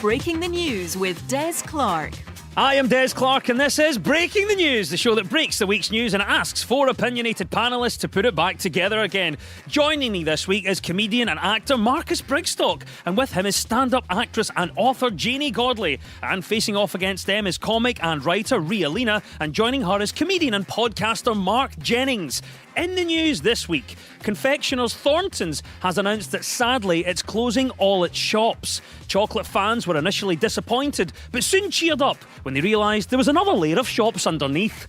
Breaking the News with Des Clark. I am Des Clark and this is Breaking the News, the show that breaks the week's news and asks four opinionated panellists to put it back together again. Joining me this week is comedian and actor Marcus Brigstock, and with him is stand-up actress and author Janey Godley. And facing off against them is comic and writer Ria Lina, and joining her is comedian and podcaster Mark Jennings. In the news this week, confectioners Thornton's has announced that sadly it's closing all its shops. Chocolate fans were initially disappointed, but soon cheered up when they realised there was another layer of shops underneath.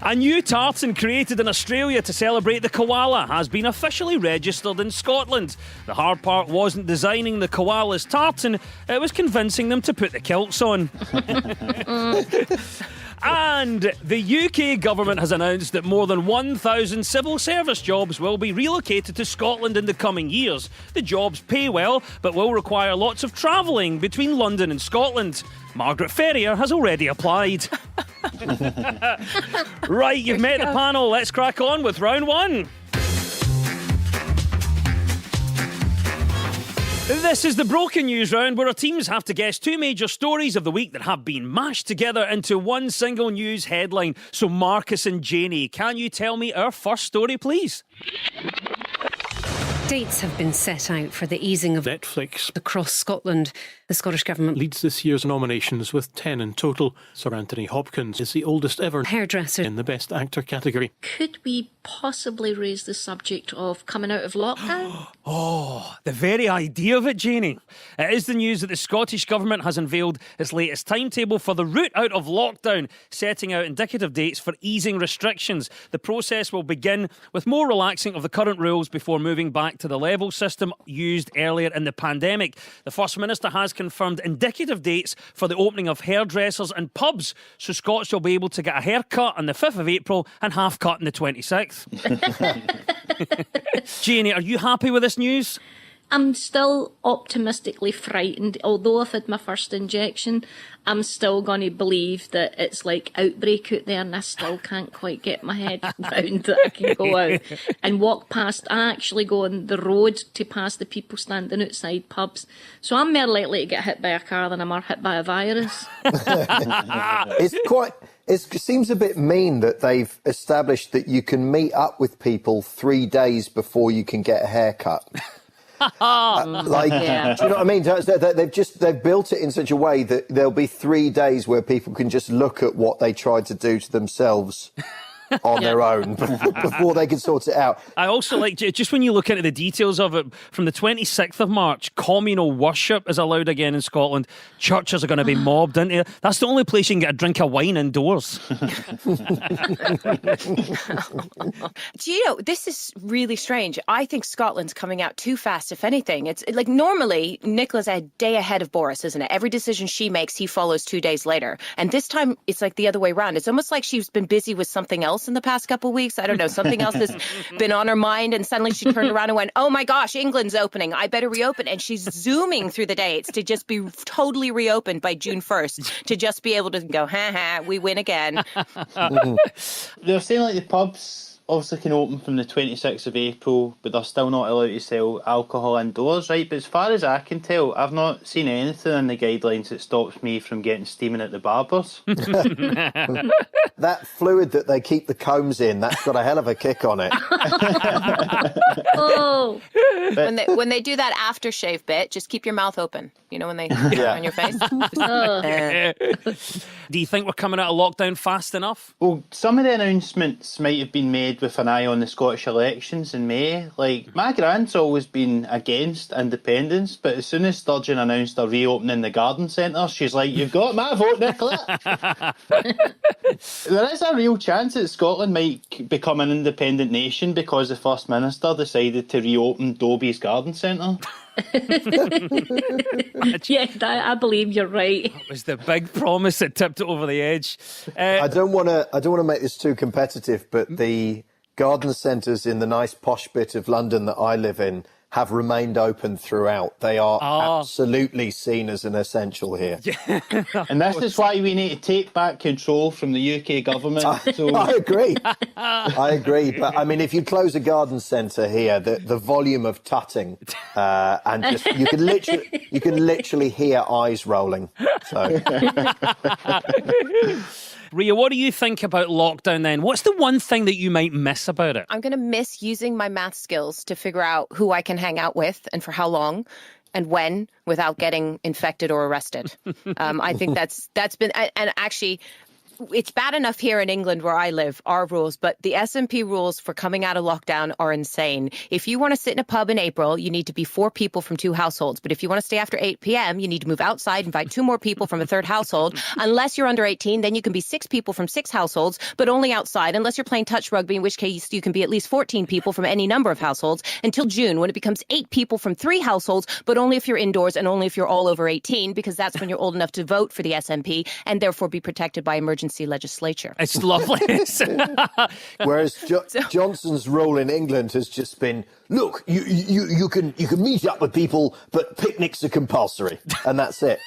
A new tartan created in Australia to celebrate the koala has been officially registered in Scotland. The hard part wasn't designing the koala's tartan, it was convincing them to put the kilts on. And the UK government has announced that more than 1,000 civil service jobs will be relocated to Scotland in the coming years. The jobs pay well, but will require lots of travelling between London and Scotland. Margaret Ferrier has already applied. Right, you've met the panel. Let's crack on with round one. This is the Broken News round, where our teams have to guess two major stories of the week that have been mashed together into one single news headline. So Marcus and Janey, can you tell me our first story, please? Dates have been set out for the easing of Netflix across Scotland. The Scottish Government leads this year's nominations with 10 in total. Sir Anthony Hopkins is the oldest ever hairdresser in the Best Actor category. Could we possibly raise the subject of coming out of lockdown? Oh, the very idea of it, Janey. It is the news that the Scottish Government has unveiled its latest timetable for the route out of lockdown, setting out indicative dates for easing restrictions. The process will begin with more relaxing of the current rules before moving back to the level system used earlier in the pandemic. The First Minister has confirmed indicative dates for the opening of hairdressers and pubs, so Scots will be able to get a haircut on the 5th of April and half cut on the 26th. Janey, are you happy with this news? I'm still optimistically frightened. Although I've had my first injection, I'm still going to believe that it's like outbreak out there, and I still can't quite get my head round that I can go out and walk past. I actually go on the road to pass the people standing outside pubs. So I'm more likely to get hit by a car than I'm hit by a virus. It seems a bit mean that they've established that you can meet up with people 3 days before you can get a haircut. Do you know what I mean? They've built it in such a way that there'll be 3 days where people can just look at what they tried to do to themselves on their own before they can sort it out. I also like, just when you look into the details of it, from the 26th of March, communal worship is allowed again in Scotland. Churches are going to be mobbed into it. That's the only place you can get a drink of wine indoors. Do you know, this is really strange. I think Scotland's coming out too fast, if anything. It's like normally Nicola's a day ahead of Boris, isn't it? Every decision she makes, he follows 2 days later. And this time it's like the other way around. It's almost like she's been busy with something else in the past couple of weeks. I don't know, something else has been on her mind, and suddenly she turned around and went, oh my gosh, England's opening, I better reopen. And she's zooming through the dates to just be totally reopened by June 1st, to just be able to go, we win again. They're saying like the pubs obviously can open from the 26th of April, but they're still not allowed to sell alcohol indoors, right? But as far as I can tell, I've not seen anything in the guidelines that stops me from getting steaming at the barbers. That fluid that they keep the combs in, that's got a hell of a kick on it. Oh. When they do that aftershave bit, just keep your mouth open. You know, when they put it on your face. Do you think we're coming out of lockdown fast enough? Well, some of the announcements might have been made with an eye on the Scottish elections in May. Like, my grand's always been against independence, but as soon as Sturgeon announced they're reopening the garden centre, she's like, you've got my vote, Nicola. There is a real chance that Scotland might become an independent nation because the First Minister decided to reopen Dobie's garden centre. Yeah, I believe you're right. It was the big promise that tipped it over the edge. I don't want to make this too competitive, but the garden centres in the nice posh bit of London that I live in, have remained open throughout. They are absolutely seen as an essential here. And this is why we need to take back control from the UK government. I agree. I agree. But I mean, if you close a garden centre here, the volume of tutting and just you can literally hear eyes rolling. So. Ria, what do you think about lockdown then? What's the one thing that you might miss about it? I'm going to miss using my math skills to figure out who I can hang out with and for how long and when without getting infected or arrested. I think that's been, and actually, it's bad enough here in England where I live, our rules, but the SNP rules for coming out of lockdown are insane. If you want to sit in a pub in April, you need to be 4 people from 2 households. But if you want to stay after 8 p.m., you need to move outside, invite 2 more people from a 3rd household. Unless you're under 18, then you can be 6 people from 6 households, but only outside, unless you're playing touch rugby, in which case you can be at least 14 people from any number of households, until June, when it becomes 8 people from 3 households, but only if you're indoors and only if you're all over 18, because that's when you're old enough to vote for the SNP and therefore be protected by emergency legislature. It's lovely. Whereas Johnson's role in England has just been, look, you can meet up with people, but picnics are compulsory, and that's it.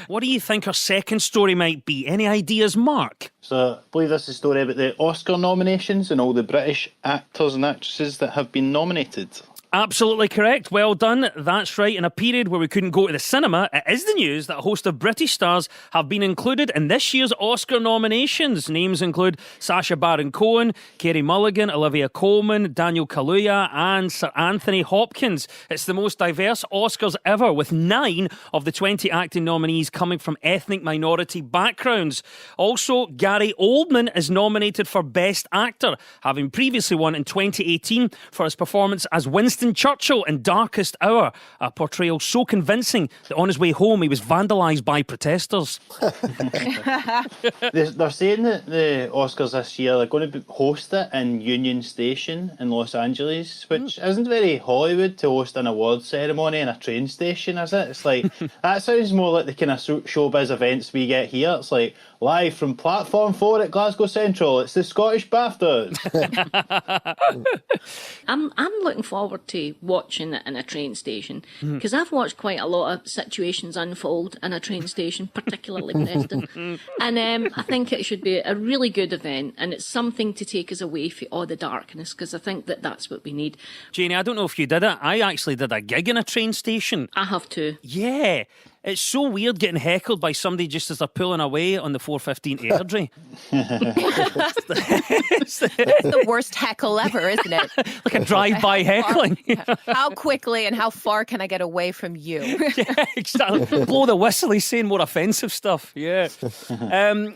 What do you think our second story might be? Any ideas, Mark? So I believe this is a story about the Oscar nominations and all the British actors and actresses that have been nominated. Absolutely correct. Well done. That's right. In a period where we couldn't go to the cinema, it is the news that a host of British stars have been included in this year's Oscar nominations. Names include Sacha Baron Cohen, Carey Mulligan, Olivia Colman, Daniel Kaluuya and Sir Anthony Hopkins. It's the most diverse Oscars ever, with 9 of the 20 acting nominees coming from ethnic minority backgrounds. Also, Gary Oldman is nominated for Best Actor, having previously won in 2018 for his performance as Winston Churchill in Darkest Hour, a portrayal so convincing that on his way home he was vandalised by protesters. They're saying that the Oscars this year are going to host it in Union Station in Los Angeles, which isn't very Hollywood to host an awards ceremony in a train station, is it? It's like, that sounds more like the kind of showbiz events we get here. It's like, live from Platform 4 at Glasgow Central, it's the Scottish BAFTAs. I'm looking forward to watching it in a train station, because I've watched quite a lot of situations unfold in a train station, particularly Preston. And I think it should be a really good event, and it's something to take us away from all the darkness, because I think that that's what we need. Janie, I don't know if you did it. I actually did a gig in a train station. I have too. Yeah. It's so weird getting heckled by somebody just as they're pulling away on the 415 Airdrie. It's the worst heckle ever, isn't it? Like a drive-by heckling. How quickly and how far can I get away from you? Yeah, exactly. Blow the whistle, he's saying more offensive stuff. Yeah.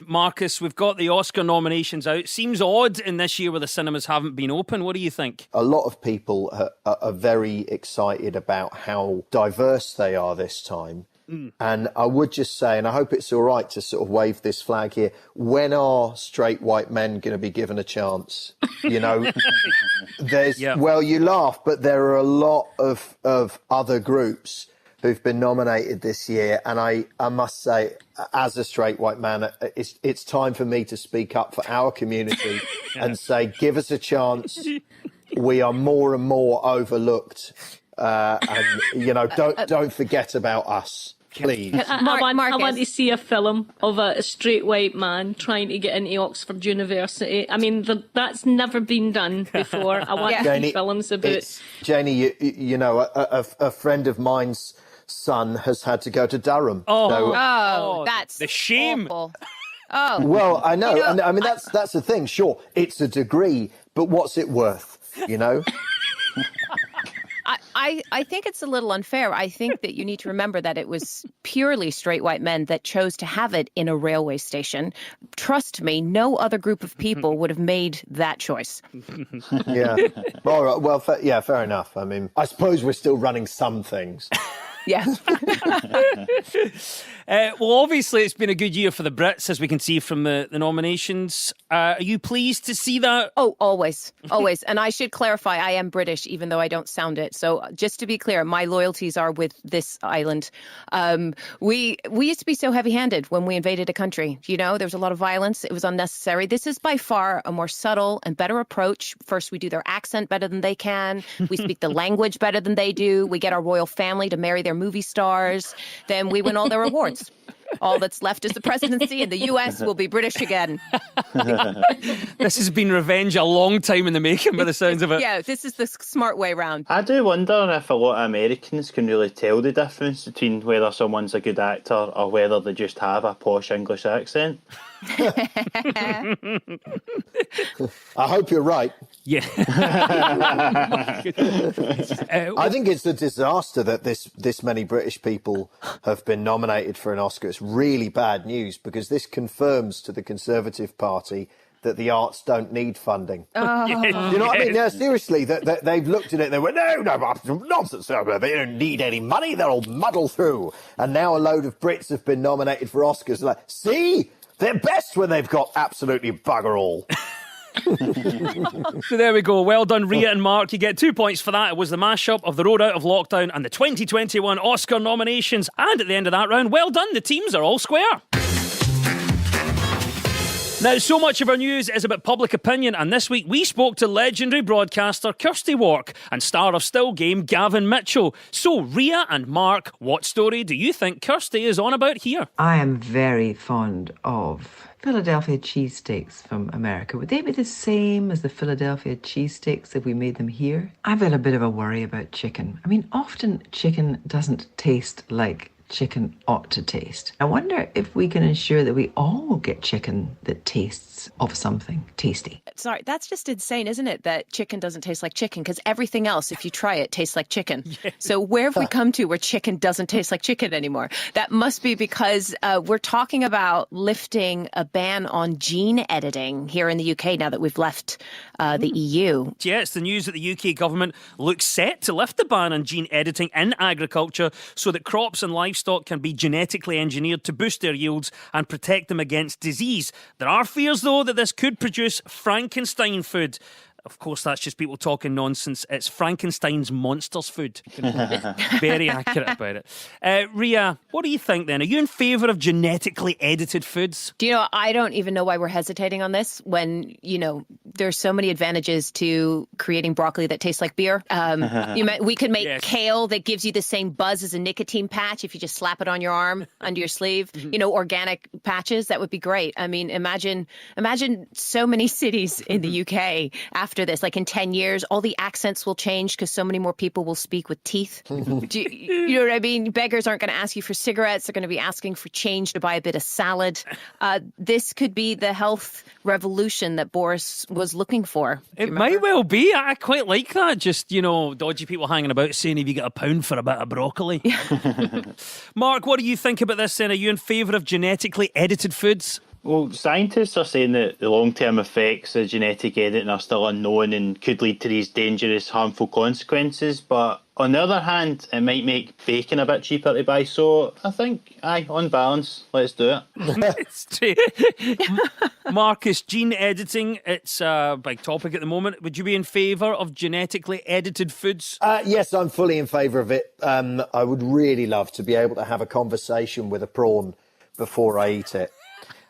Marcus, we've got the Oscar nominations out. Seems odd in this year where the cinemas haven't been open. What do you think? A lot of people are very excited about how diverse they are this time. And I would just say, and I hope it's all right to sort of wave this flag here, when are straight white men going to be given a chance? You know, well, you laugh, but there are a lot of other groups who've been nominated this year. And I must say, as a straight white man, it's time for me to speak up for our community and say, give us a chance. We are more and more overlooked. And, you know, don't forget about us. Please. I want to see a film of a straight white man trying to get into Oxford University. I mean, that's never been done before. I want to see films about... Janie, you know, a friend of mine's son has had to go to Durham. That's the shame. Awful. Oh. Well, I know. And I mean, that's the thing. Sure, it's a degree, but what's it worth, you know? I think it's a little unfair. I think that you need to remember that it was purely straight white men that chose to have it in a railway station. Trust me, no other group of people would have made that choice. Yeah. All right. Well, fair enough. I mean, I suppose we're still running some things. Yeah. Well, obviously, it's been a good year for the Brits, as we can see from the nominations. Are you pleased to see that? Oh, always. Always. And I should clarify, I am British, even though I don't sound it. So just to be clear, my loyalties are with this island. We used to be so heavy-handed when we invaded a country. You know, there was a lot of violence. It was unnecessary. This is by far a more subtle and better approach. First, we do their accent better than they can. We speak the language better than they do. We get our royal family to marry their movie stars. Then we win all their awards. All that's left is the presidency, and the US will be British again. This has been revenge a long time in the making, by the sounds of it. Yeah, this is the smart way round. I do wonder if a lot of Americans can really tell the difference between whether someone's a good actor or whether they just have a posh English accent. I hope you're right. Yeah. I think it's a disaster that this many British people have been nominated for an Oscar. It's really bad news because this confirms to the Conservative Party that the arts don't need funding. Oh. You know what I mean? No, seriously, they've looked at it and they went, no, nonsense. They don't need any money. They'll all muddle through. And now a load of Brits have been nominated for Oscars. Like, see? They're best when they've got absolutely bugger all. So there we go. Well done, Rhea and Mark. You get 2 points for that. It was the mashup of the Road Out of Lockdown and the 2021 Oscar nominations. And at the end of that round, well done. The teams are all square. Now, so much of our news is about public opinion, and this week we spoke to legendary broadcaster Kirsty Wark and star of Still Game Gavin Mitchell. So, Rhea and Mark, what story do you think Kirsty is on about here? I am very fond of Philadelphia cheesesteaks from America. Would they be the same as the Philadelphia cheesesteaks if we made them here? I've got a bit of a worry about chicken. I mean, often chicken doesn't taste like chicken ought to taste. I wonder if we can ensure that we all get chicken that tastes of something tasty. Sorry, that's just insane, isn't it? That chicken doesn't taste like chicken, because everything else, if you try it, tastes like chicken. Yeah. So where have we come to where chicken doesn't taste like chicken anymore? That must be because we're talking about lifting a ban on gene editing here in the UK now that we've left the EU. Yeah, it's the news that the UK government looks set to lift the ban on gene editing in agriculture so that crops and livestock can be genetically engineered to boost their yields and protect them against disease. There are fears, though, that this could produce Frankenstein food. Of course, that's just people talking nonsense. It's Frankenstein's monsters food. Very accurate about it. Rhea, what do you think then? Are you in favour of genetically edited foods? Do you know, I don't even know why we're hesitating on this when, you know, there's so many advantages to creating broccoli that tastes like beer. We could make kale that gives you the same buzz as a nicotine patch if you just slap it on your arm, under your sleeve. You know, organic patches, that would be great. I mean, imagine so many cities in the UK after this, like in 10 years, all the accents will change because so many more people will speak with teeth. You know what I mean? Beggars aren't going to ask you for cigarettes. They're going to be asking for change to buy a bit of salad. This could be the health revolution that Boris was looking for. It might well be. I quite like that. Just, you know, dodgy people hanging about saying if you get £1 for a bit of broccoli. Mark, what do you think about this then? Are you in favour of genetically edited foods? Well, scientists are saying that the long-term effects of genetic editing are still unknown and could lead to these dangerous, harmful consequences. But on the other hand, it might make bacon a bit cheaper to buy. So I think, on balance, let's do it. It's true. Marcus, gene editing, it's a big topic at the moment. Would you be in favour of genetically edited foods? Yes, I'm fully in favour of it. I would really love to be able to have a conversation with a prawn before I eat it.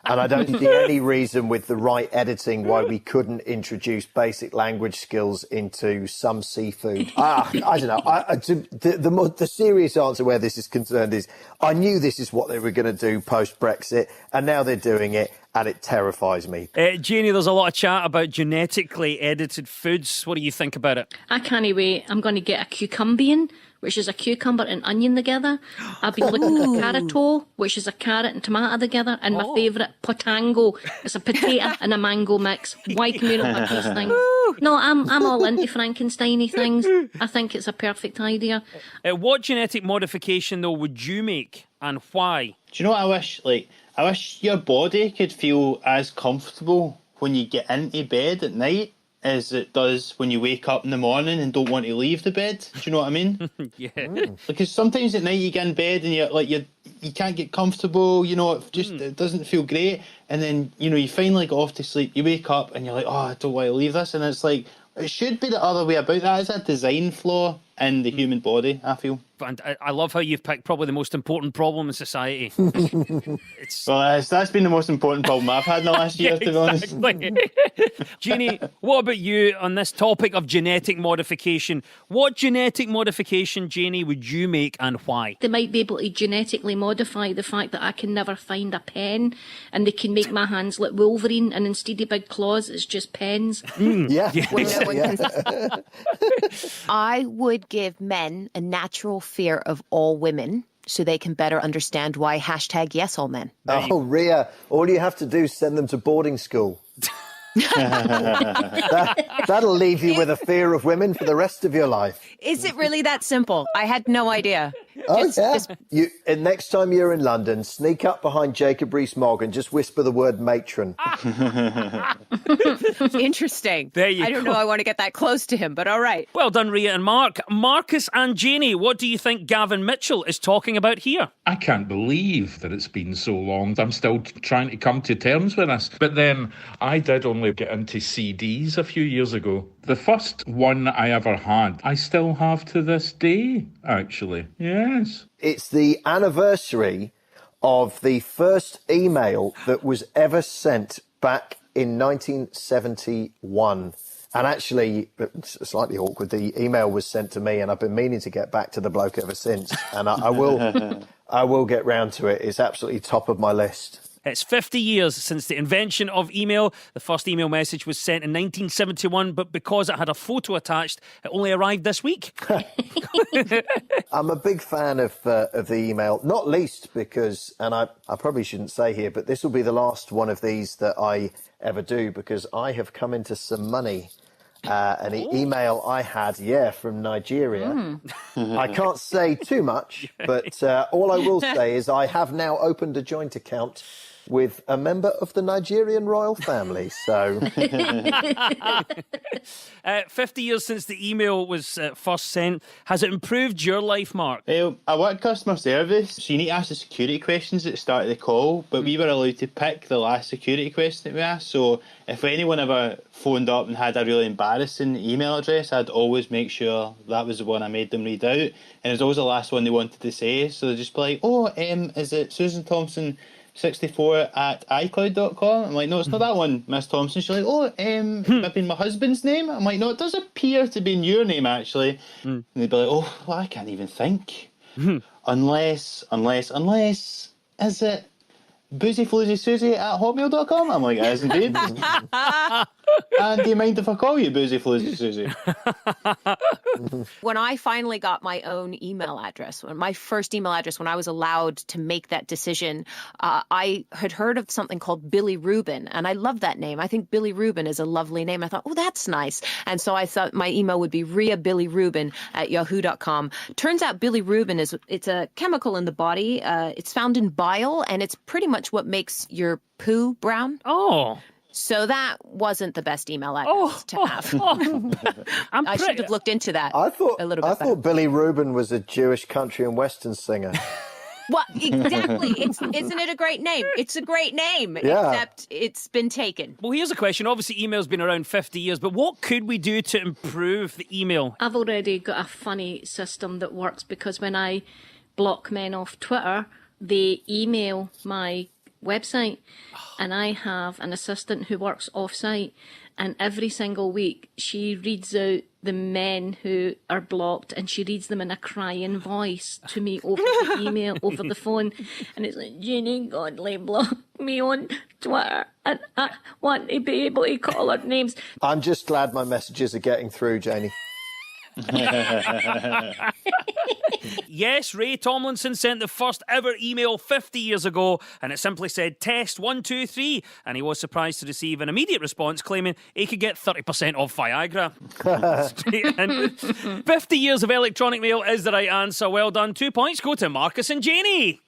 And I don't see any reason with the right editing why we couldn't introduce basic language skills into some seafood. I don't know. The serious answer where this is concerned is I knew this is what they were going to do post-Brexit, and now they're doing it, and it terrifies me. Janie, there's a lot of chat about genetically edited foods. What do you think about it? I can't wait. I'm going to get a cucumbian, which is a cucumber and onion together. I've been looking at carrotol, which is a carrot and tomato together, and my favourite, potango. It's a potato and a mango mix. Why can we not have these things? No, I'm all into Frankenstein-y things. I think it's a perfect idea. What genetic modification, though, would you make, and why? Do you know what I wish? I wish your body could feel as comfortable when you get into bed at night as it does when you wake up in the morning and don't want to leave the bed. Do you know what I mean? Yeah. Because sometimes at night you get in bed and you can't get comfortable, it doesn't feel great. And then, you finally get off to sleep, you wake up and you're like, oh, I don't want to leave this. And it's like, it should be the other way about. That is a design flaw in the human body, I feel. And I love how you've picked probably the most important problem in society. Well, that's been the most important problem I've had in the last year, to be honest. Jeannie, what about you on this topic of genetic modification? What genetic modification, Jeannie, would you make and why? They might be able to genetically modify the fact that I can never find a pen, and they can make my hands like Wolverine, and instead of big claws, it's just pens. Yeah. When no one can... I would give men a natural fear of all women so they can better understand why #YesAllMen. Oh, Ria, all you have to do is send them to boarding school. That'll leave you with a fear of women for the rest of your life. Is it really that simple? I had no idea. And next time you're in London, sneak up behind Jacob Rees-Mogg and just whisper the word matron. Interesting. There you I don't go. know I want to get that close to him, but all right. Well done, Ria and Mark. Marcus and Jeannie, what do you think Gavin Mitchell is talking about here? I can't believe that it's been so long. I'm still trying to come to terms with this. But then I did only get into CDs a few years ago. The first one I ever had, I still have to this day, actually. Yes. It's the anniversary of the first email that was ever sent back in 1971. And actually, it's slightly awkward, the email was sent to me and I've been meaning to get back to the bloke ever since. And I will get round to it. It's absolutely top of my list. It's 50 years since the invention of email. The first email message was sent in 1971, but because it had a photo attached, it only arrived this week. I'm a big fan of the email, not least because, and I probably shouldn't say here, but this will be the last one of these that I ever do because I have come into some money. An email I had, from Nigeria. I can't say too much, but all I will say is I have now opened a joint account with a member of the Nigerian royal family, so... 50 years since the email was first sent. Has it improved your life, Mark? I work customer service, so you need to ask the security questions at the start of the call, but we were allowed to pick the last security question that we asked, so if anyone ever phoned up and had a really embarrassing email address, I'd always make sure that was the one I made them read out, and it was always the last one they wanted to say, so they'd just be like, is it Susan Thompson 64 at iCloud.com? I'm like, no, it's not that one, Miss Thompson. She's like, maybe my husband's name? I'm like, no, it does appear to be in your name, actually. And they'd be like, well, I can't even think. Unless, is it Boozy Floozy Susie at hotmail.com? I'm like, it is indeed. And do you mind if I call you Boozy Floozy Susie? When I finally got my own email address, my first email address, when I was allowed to make that decision, I had heard of something called Billy Rubin, and I love that name. I think Billy Rubin is a lovely name. I thought, that's nice. And so I thought my email would be riabillyrubin@yahoo.com. Turns out Billy Rubin it's a chemical in the body. It's found in bile, and it's pretty much what makes your poo brown. Oh. So that wasn't the best email address to have. I should have looked into that a little bit better. I thought Billy Rubin was a Jewish country and western singer. Well, exactly. Isn't it a great name? It's a great name, except it's been taken. Well, here's a question. Obviously, email's been around 50 years, but what could we do to improve the email? I've already got a funny system that works because when I block men off Twitter, they email my website, and I have an assistant who works off-site, and every single week she reads out the men who are blocked, and she reads them in a crying voice to me over the email, over the phone, and it's like, Jeannie Godley blocked me on Twitter, and I want to be able to call her names. I'm just glad my messages are getting through, Janie. Yes, Ray Tomlinson sent the first ever email 50 years ago, and it simply said test 1, 2, 3, and he was surprised to receive an immediate response claiming he could get 30% off Viagra. 50 years of electronic mail is the right answer. Well done. 2 points go to Marcus and Janie.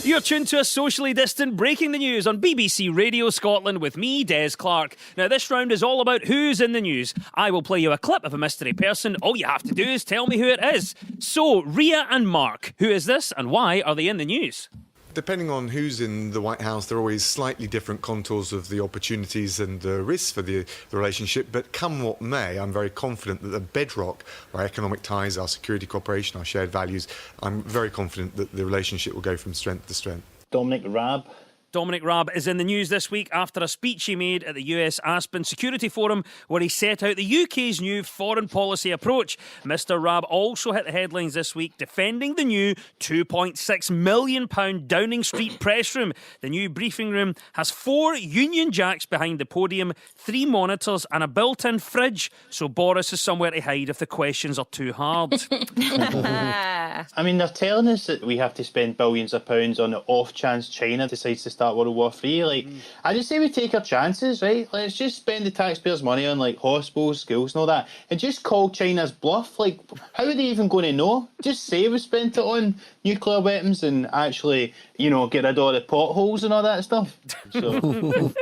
You're tuned to a socially distant Breaking the News on BBC Radio Scotland with me, Des Clark. Now, this round is all about who's in the news. I will play you a clip of a mystery person. All you have to do is tell me who it is. So, Ria and Mark, who is this and why are they in the news? Depending on who's in the White House, there are always slightly different contours of the opportunities and the risks for the relationship. But come what may, I'm very confident that the bedrock, our economic ties, our security cooperation, our shared values, I'm very confident that the relationship will go from strength to strength. Dominic Raab. Dominic Raab is in the news this week after a speech he made at the US Aspen Security Forum where he set out the UK's new foreign policy approach. Mr Raab also hit the headlines this week defending the new £2.6 million Downing Street press room. The new briefing room has 4 Union Jacks behind the podium, 3 monitors and a built-in fridge, so Boris has somewhere to hide if the questions are too hard. I mean, they're telling us that we have to spend billions of pounds on the off chance China decides to start World War III. Like, I just say we take our chances, right? Let's just spend the taxpayers' money on like hospitals, schools, and all that, and just call China's bluff. Like, how are they even going to know? Just say we spent it on nuclear weapons and actually, get rid of all the potholes and all that stuff. So.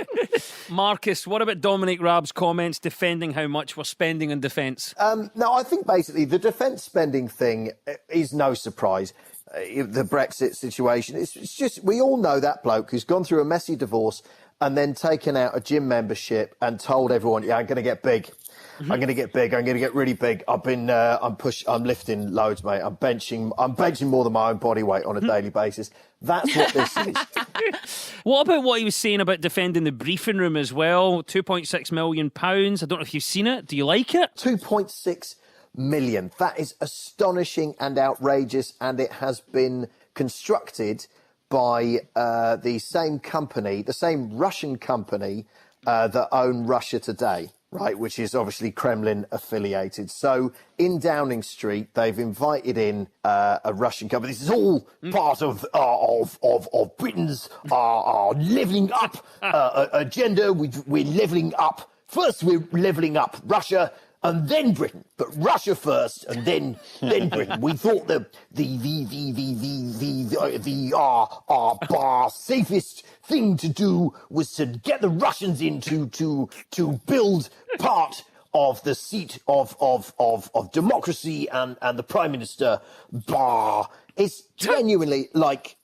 Marcus, what about Dominic Raab's comments defending how much we're spending on defence? No, I think basically the defence spending thing is no surprise. The Brexit situation, it's just, we all know that bloke who's gone through a messy divorce and then taken out a gym membership and told everyone, yeah, I'm going to get big. I'm going to get big. I'm going to get really big. I'm lifting loads, mate. I'm benching more than my own body weight on a daily basis. That's what this is. What about what he was saying about defending the briefing room as well? £2.6 million. I don't know if you've seen it. Do you like it? 2.6 million. That is astonishing and outrageous, and it has been constructed by the same company, the same Russian company that own Russia Today, right, which is obviously Kremlin affiliated. So in Downing Street, they've invited in a Russian company. This is all part of Britain's levelling up agenda. We're levelling up. First, we're levelling up Russia, and then Britain, but Russia first, and then Britain. We thought the safest thing to do was to get the Russians in to build part of the seat of democracy and the Prime Minister. It's genuinely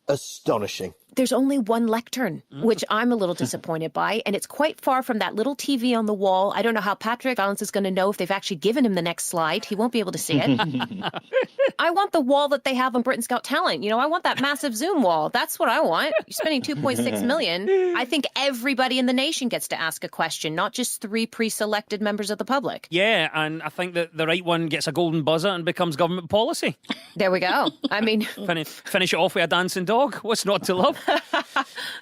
astonishing. There's only one lectern, which I'm a little disappointed by, and it's quite far from that little TV on the wall. I don't know how Patrick Collins is going to know if they've actually given him the next slide. He won't be able to see it. I want the wall that they have on Britain's Got Talent. I want that massive Zoom wall. That's what I want. You're spending $2.6 million. I think everybody in the nation gets to ask a question, not just 3 pre-selected members of the public. Yeah, and I think that the right one gets a golden buzzer and becomes government policy. There we go. I mean... Finish it off with a dancing dog. What's not to love?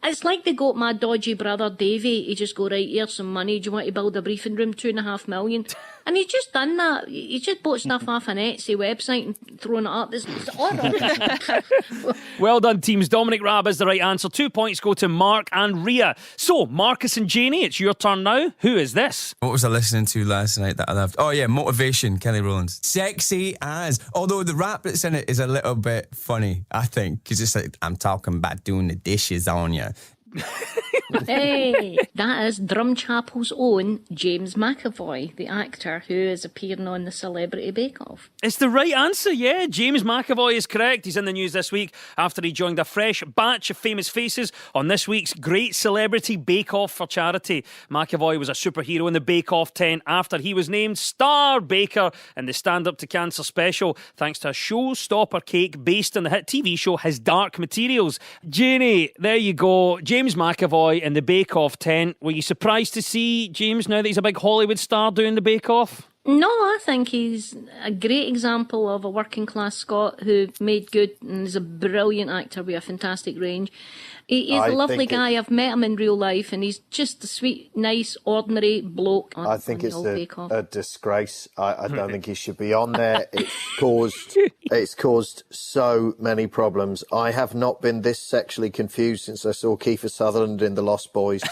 It's like they got my dodgy brother Davey. He just go, right, here's some money. Do you want to build a briefing room? $2.5 million. And he's just done that. He's just bought stuff off an Etsy website and thrown it up. It's horrible. Well done, teams. Dominic Raab is the right answer. 2 points go to Mark and Ria. So, Marcus and Janie, it's your turn now. Who is this? What was I listening to last night that I loved? Oh yeah, Motivation, Kelly Rowlands. Sexy as. Although the rap that's in it is a little bit funny, I think. Because it's like, I'm talking about doing the dishes on you. Hey, that is Drumchapel's own James McAvoy, the actor who is appearing on the Celebrity Bake Off. It's the right answer, yeah. James McAvoy is correct. He's in the news this week after he joined a fresh batch of famous faces on this week's Great Celebrity Bake Off for charity. McAvoy was a superhero in the Bake Off tent after he was named Star Baker in the Stand Up to Cancer special, thanks to a showstopper cake based on the hit TV show His Dark Materials. Janie, there you go. James McAvoy in the Bake Off tent. Were you surprised to see James now that he's a big Hollywood star doing the Bake Off? No, I think he's a great example of a working class Scot who made good and is a brilliant actor with a fantastic range. He's a lovely guy. I've met him in real life and he's just a sweet, nice, ordinary bloke. I think it's a disgrace. I don't think he should be on there. It's caused so many problems. I have not been this sexually confused since I saw Kiefer Sutherland in The Lost Boys.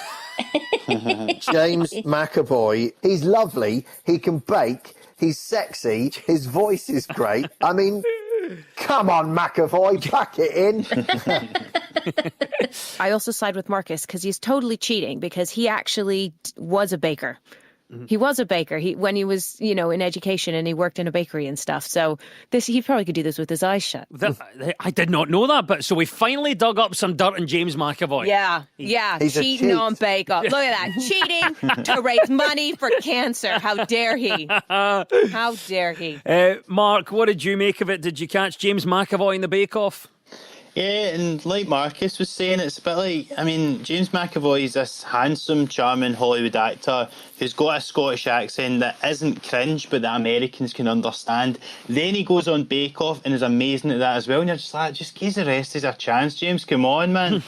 James McAvoy, he's lovely, he can bake, he's sexy, his voice is great. I mean, come on, McAvoy, pack it in. I also side with Marcus because he's totally cheating because he actually was a baker. He was a baker when he was, in education, and he worked in a bakery and stuff. So he probably could do this with his eyes shut. I did not know that, but so we finally dug up some dirt on James McAvoy. Yeah, cheating on Bake Off. Look at that, cheating to raise money for cancer. How dare he? How dare he? Mark, what did you make of it? Did you catch James McAvoy in the Bake Off? Yeah, and like Marcus was saying, it's a bit like, James McAvoy is this handsome, charming Hollywood actor who's got a Scottish accent that isn't cringe, but that Americans can understand. Then he goes on Bake Off and is amazing at that as well. And you're just like, just give the rest of a chance, James. Come on, man.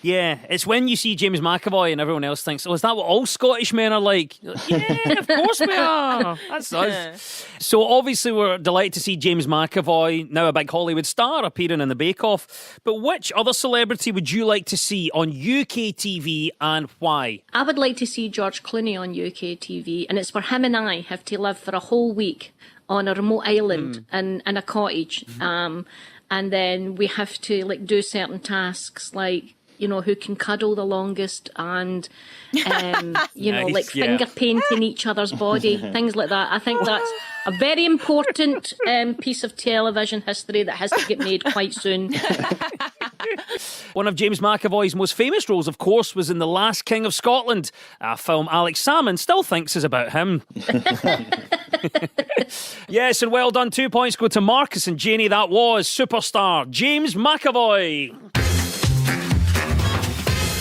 Yeah, it's when you see James McAvoy and everyone else thinks, oh, is that what all Scottish men are like? Yeah, of course we are. That's us. So obviously we're delighted to see James McAvoy, now a big Hollywood star, appearing in the Bake Off. But which other celebrity would you like to see on UK TV and why? I would like to see George Clooney on UK TV, and it's where him and I have to live for a whole week on a remote island in a cottage. And then we have to do certain tasks like, who can cuddle the longest and, Nice, finger painting each other's body, things like that. I think that's a very important piece of television history that has to get made quite soon. One of James McAvoy's most famous roles, of course, was in The Last King of Scotland, a film Alex Salmond still thinks is about him. Yes, and well done. 2 points go to Marcus and Janie. That was superstar James McAvoy.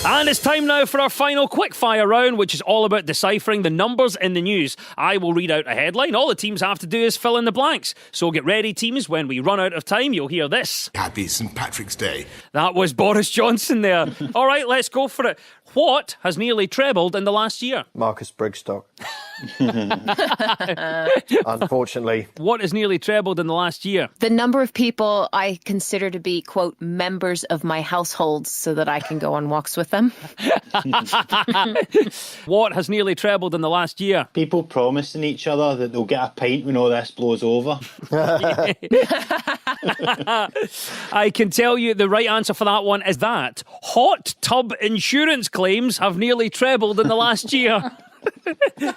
And it's time now for our final quickfire round, which is all about deciphering the numbers in the news. I will read out a headline. All the teams have to do is fill in the blanks. So get ready, teams. When we run out of time, you'll hear this. Happy St. Patrick's Day. That was Boris Johnson there. All right, let's go for it. What has nearly trebled in the last year? Marcus Brigstock. Unfortunately. What has nearly trebled in the last year? The number of people I consider to be, quote, members of my household so that I can go on walks with them. What has nearly trebled in the last year? People promising each other that they'll get a pint when all this blows over. I can tell you the right answer for that one is that hot tub insurance claims have nearly trebled in the last year.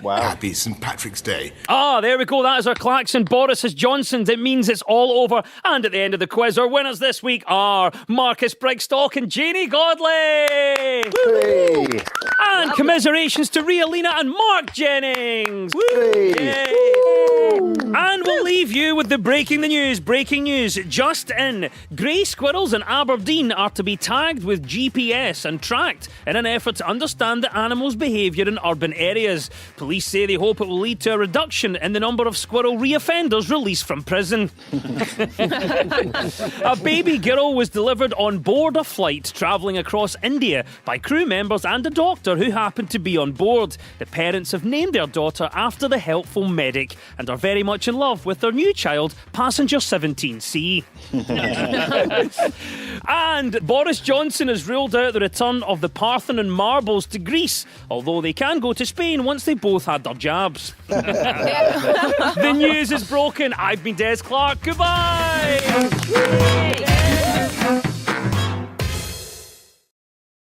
Wow. Happy St. Patrick's Day. Ah, there we go. That is our klaxon. Boris has Johnson's. It means it's all over. And at the end of the quiz, our winners this week are Marcus Brigstock and Janie Godley. Woo! And commiserations to Ria Lina and Mark Jennings. Yay! And we'll leave you with the breaking the news. Breaking news just in. Grey squirrels in Aberdeen are to be tagged with GPS and tracked in an effort to understand the animal's behaviour in urban areas. Police say they hope it will lead to a reduction in the number of squirrel reoffenders released from prison. A baby girl was delivered on board a flight travelling across India by crew members and a doctor who happened to be on board. The parents have named their daughter after the helpful medic and are very much in love with their new child, passenger 17C. And Boris Johnson has ruled out the return of the Parthenon marbles to Greece, although they can go to Spain once they both had their jabs. The news is broken. I've been Des Clark. Goodbye.